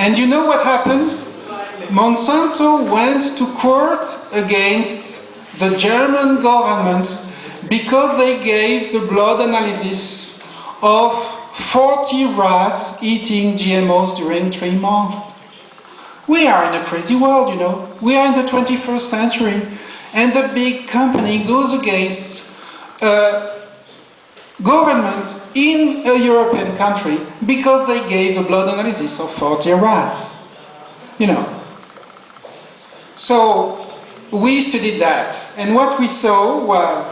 And you know what happened? Monsanto went to court against the German government because they gave the blood analysis of 40 rats eating GMOs during 3 months. We are in a crazy world, you know. We are in the 21st century, and the big company goes against government in a European country because they gave the blood analysis of 40 rats. You know. So we studied that, and what we saw was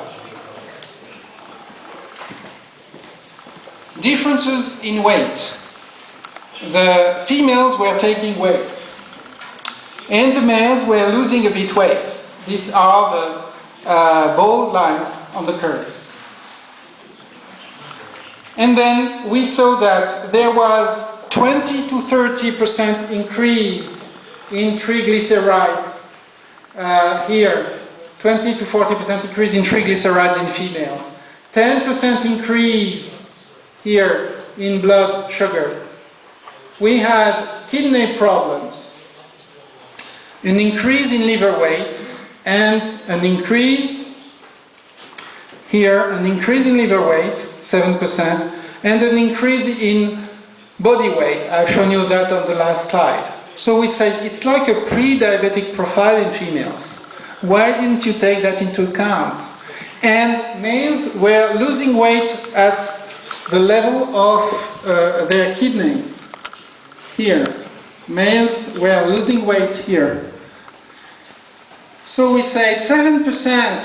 differences in weight. The females were taking weight, and the males were losing a bit weight. These are the bold lines on the curves. And then we saw that there was 20 to 30% increase in triglycerides here, 20 to 40% increase in triglycerides in females, 10% increase here in blood sugar. We had kidney problems, an increase in liver weight, and an increase here, an increase in liver weight, 7%, and an increase in body weight. I've shown you that on the last slide. So we said it's like a pre-diabetic profile in females. Why didn't you take that into account? And males were losing weight at the level of their kidneys. Here. Males were losing weight here. So we said 7%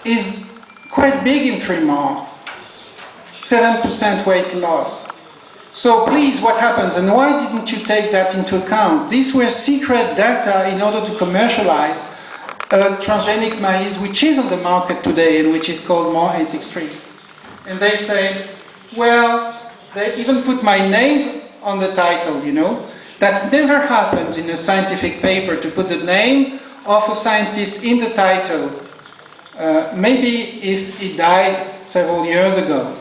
is quite big in 3 months. 7% weight loss. So please, what happens, and why didn't you take that into account? These were secret data in order to commercialize transgenic maize, which is on the market today and which is called MOR 863. And they say, well, they even put my name on the title, you know. That never happens in a scientific paper, to put the name of a scientist in the title. Maybe if he died several years ago,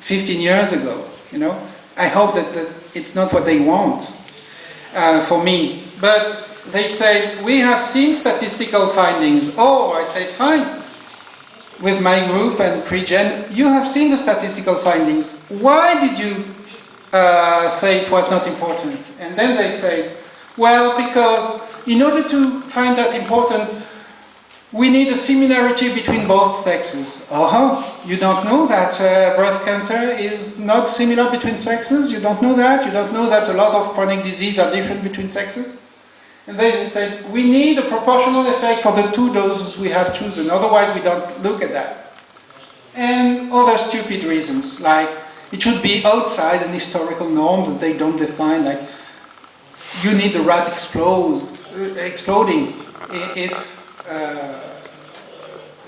15 years ago, you know. I hope that it's not what they want for me. But they say, we have seen statistical findings. Oh, I say, fine. With my group and pre-gen, you have seen the statistical findings. Why did you say it was not important? And then they say, well, because in order to find that important, we need a similarity between both sexes. You don't know that breast cancer is not similar between sexes? You don't know that? You don't know that a lot of chronic diseases are different between sexes? And they said, we need a proportional effect for the 2 doses we have chosen, otherwise we don't look at that. And other stupid reasons, like it should be outside an historical norm that they don't define, like you need the rat exploding if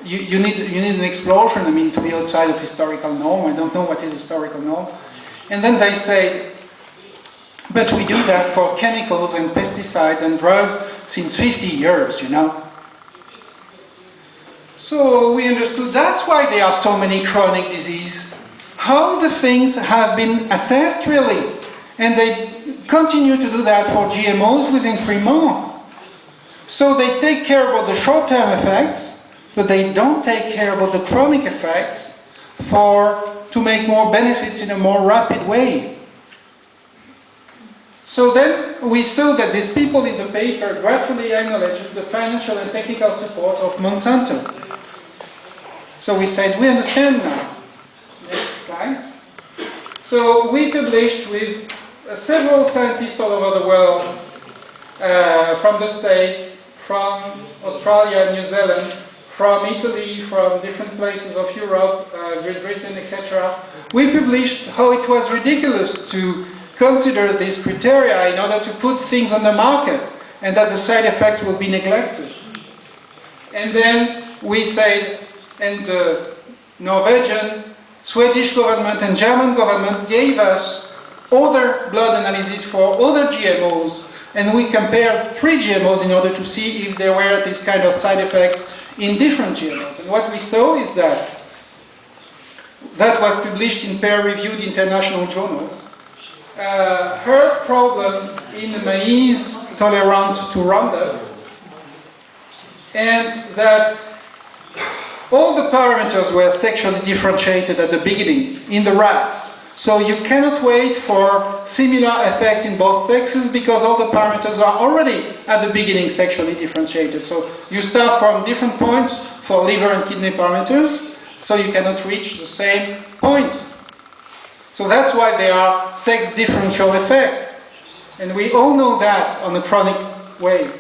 you need an explosion, I mean, to be outside of historical norm. I don't know what is historical norm. And then they say, but we do that for chemicals and pesticides and drugs since 50 years, you know. So we understood that's why there are so many chronic diseases. How the things have been assessed really. And they continue to do that for GMOs within 3 months. So they take care about the short-term effects, but they don't take care about the chronic effects to make more benefits in a more rapid way. So then we saw that these people in the paper gradually acknowledged the financial and technical support of Monsanto. So we said, we understand now. Next slide. So we published with several scientists all over the world, from the States, from Australia, New Zealand, from Italy, from different places of Europe, Great Britain, etc. We published how it was ridiculous to consider these criteria in order to put things on the market and that the side effects will be neglected. And then we said, and the Norwegian, Swedish government and German government gave us other blood analysis for other GMOs, and we compared 3 GMOs in order to see if there were these kind of side effects in different GMOs. And what we saw is that was published in peer-reviewed international journals. Her problems in the maize tolerant to Roundup, and that all the parameters were sexually differentiated at the beginning in the rats. So you cannot wait for similar effect in both sexes because all the parameters are already at the beginning sexually differentiated. So you start from different points for liver and kidney parameters, so you cannot reach the same point. So that's why there are sex differential effects. And we all know that on a chronic way.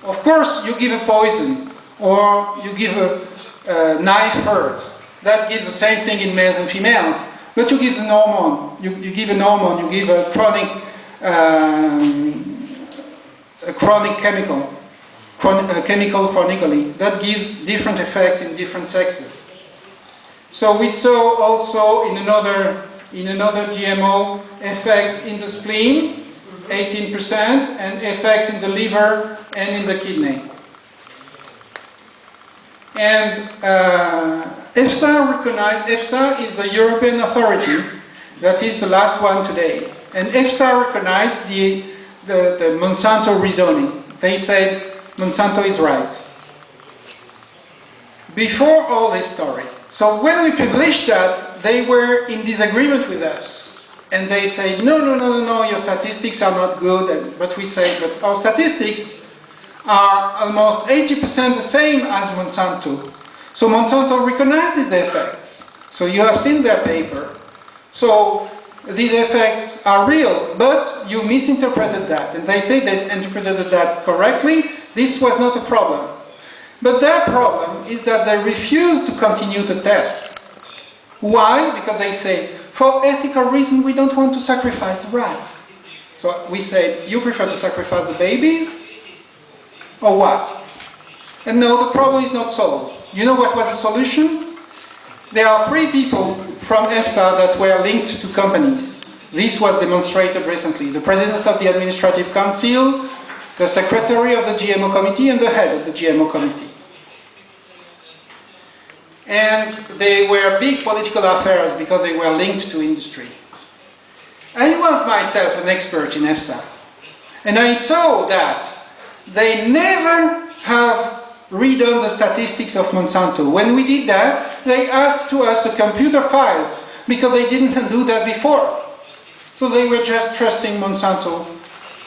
Of course, you give a poison or you give a knife hurt. That gives the same thing in males and females. But you give an hormone, you give an hormone, you give a chronic chemical chronically, that gives different effects in different sexes. So we saw also in another GMO effects in the spleen, 18%, and effects in the liver and in the kidney. And EFSA is a European authority that is the last one today. And EFSA recognized the Monsanto reasoning. They said Monsanto is right. Before all this story. So when we published that, they were in disagreement with us. And they said, no, your statistics are not good. But we said, but our statistics are almost 80% the same as Monsanto. So Monsanto recognizes the effects. So you have seen their paper. So these effects are real, but you misinterpreted that. And they say they interpreted that correctly. This was not a problem. But their problem is that they refuse to continue the test. Why? Because they say, for ethical reasons, we don't want to sacrifice the rats. So we say, you prefer to sacrifice the babies? Or what? And no, the problem is not solved. You know what was the solution? There are 3 people from EFSA that were linked to companies. This was demonstrated recently. The president of the administrative council, the secretary of the GMO committee, and the head of the GMO committee. And they were big political affairs because they were linked to industry. I was myself an expert in EFSA. And I saw that they never have redone the statistics of Monsanto. When we did that, they asked to us the computer files because they didn't do that before. So they were just trusting Monsanto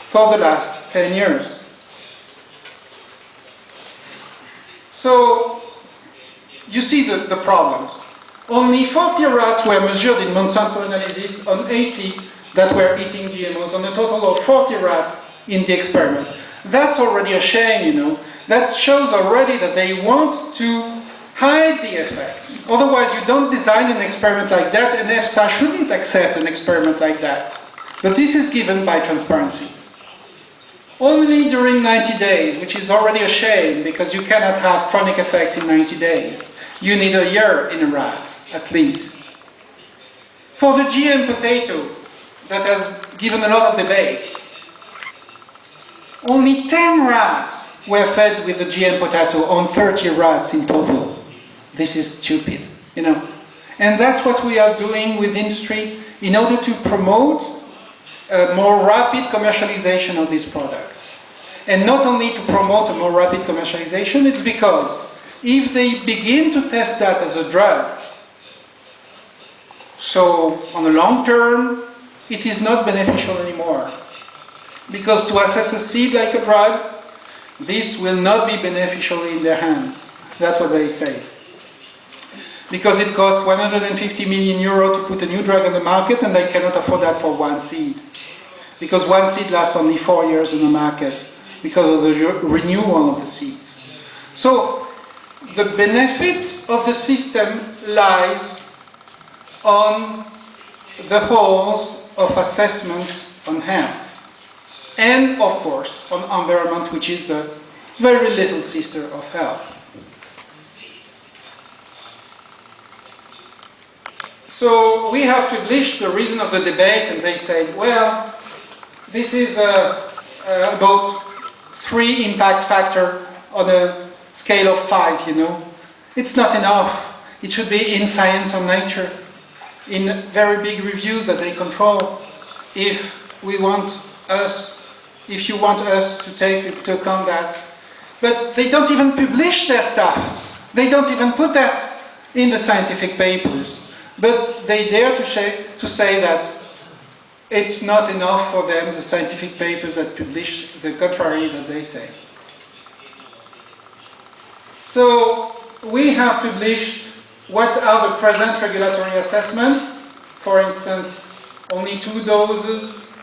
for the last 10 years. So you see the problems. Only 40 rats were measured in Monsanto analysis on 80 that were eating GMOs, on a total of 40 rats in the experiment. That's already a shame, you know. That shows already that they want to hide the effects. Otherwise, you don't design an experiment like that, and EFSA shouldn't accept an experiment like that. But this is given by transparency. Only during 90 days, which is already a shame, because you cannot have chronic effects in 90 days. You need a year in a rat, at least. For the GM potato, that has given a lot of debates, only 10 rats were fed with the GM potato on 30 rats in total. This is stupid, you know. And that's what we are doing with industry in order to promote a more rapid commercialization of these products. And not only to promote a more rapid commercialization, it's because if they begin to test that as a drug, so on the long term, it is not beneficial anymore. Because to assess a seed like a drug, this will not be beneficial in their hands. That's what they say. Because it costs 150 million euro to put a new drug on the market, and they cannot afford that for one seed. Because one seed lasts only 4 years in the market because of the renewal of the seeds. So the benefit of the system lies on the holes of assessment on health. And, of course, on environment, which is the very little sister of health. So we have published the reason of the debate, and they say, well, this is about 3 impact factor on a scale of 5, you know. It's not enough. It should be in Science or Nature, in very big reviews that they control. If we want us, if you want us to take into account that. But they don't even publish their stuff. They don't even put that in the scientific papers. But they dare to say that it's not enough for them, the scientific papers that publish the contrary that they say. So we have published what are the present regulatory assessments. For instance, only 2 doses,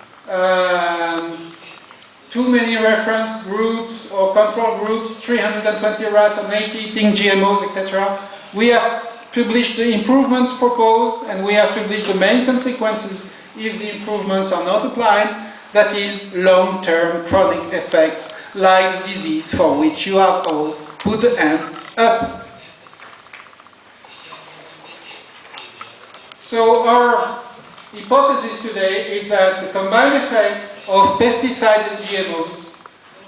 too many reference groups or control groups, 320 rats and 80 eating GMOs, etc. We have published the improvements proposed, and we have published the main consequences if the improvements are not applied, that is, long-term chronic effects like the disease for which you have all put the hand up. So our hypothesis today is that the combined effects of pesticides and GMOs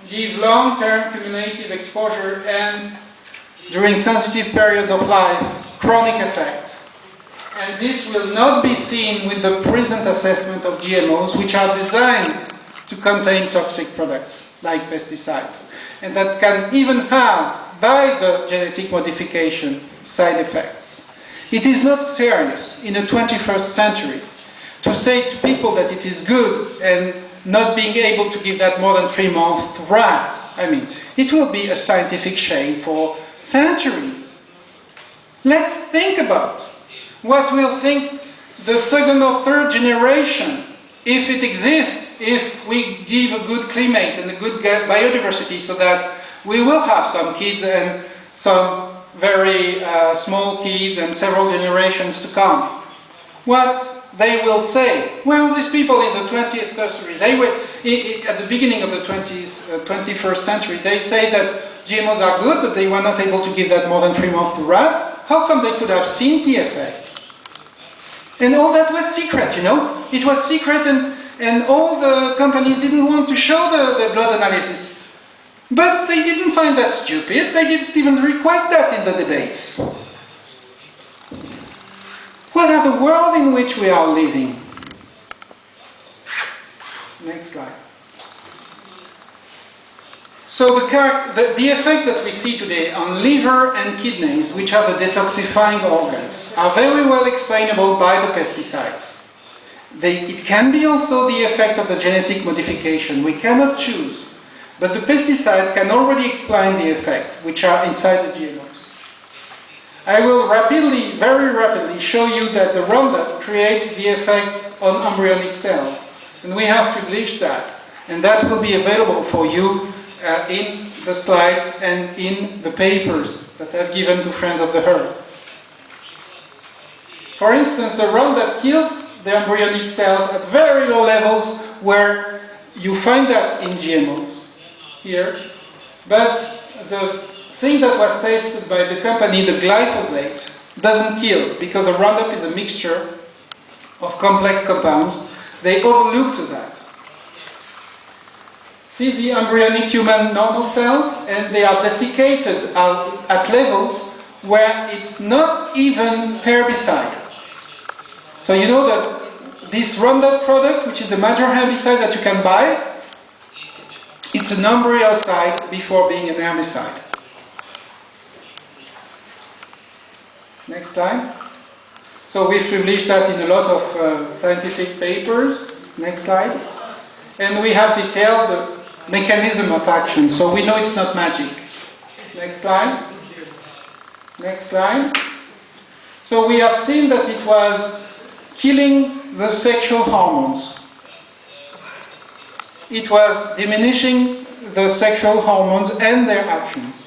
give long-term cumulative exposure and, during sensitive periods of life, chronic effects. And this will not be seen with the present assessment of GMOs, which are designed to contain toxic products like pesticides, and that can even have, by the genetic modification, side effects. It is not serious in the 21st century to say to people that it is good and not being able to give that more than 3 months to rats. I mean, it will be a scientific shame for centuries. Let's think about what will think the 2nd or 3rd generation, if it exists, if we give a good climate and a good biodiversity, so that we will have some kids and some very small kids and several generations to come. What they will say, well, these people in the 20th century, they were, at the beginning of the 21st century, they say that GMOs are good, but they were not able to give that more than 3 months to rats. How come they could have seen the effects? And all that was secret, you know? It was secret, and all the companies didn't want to show the blood analysis. But they didn't find that stupid. They didn't even request that in the debates. What are the world in which we are living? Next slide. So the effects that we see today on liver and kidneys, which are the detoxifying organs, are very well explainable by the pesticides. It can be also the effect of the genetic modification. We cannot choose. But the pesticide can already explain the effect, which are inside the GMOs. I will very rapidly show you that the Roundup creates the effects on embryonic cells. And we have published that. And that will be available for you in the slides and in the papers that I've given to Friends of the Earth. For instance, the Roundup kills the embryonic cells at very low levels, where you find that in GMOs. Here, but the thing that was tested by the company, the glyphosate, doesn't kill, because the Roundup is a mixture of complex compounds. They overlooked that. See the embryonic human normal cells, and they are desiccated at levels where it's not even herbicide. So you know that this Roundup product, which is the major herbicide that you can buy, it's an embryocide before being an herbicide. Next slide. So we've published that in a lot of scientific papers. Next slide. And we have detailed the mechanism of action, so we know it's not magic. Next slide. Next slide. So we have seen that it was killing the sexual hormones. It was diminishing the sexual hormones and their actions.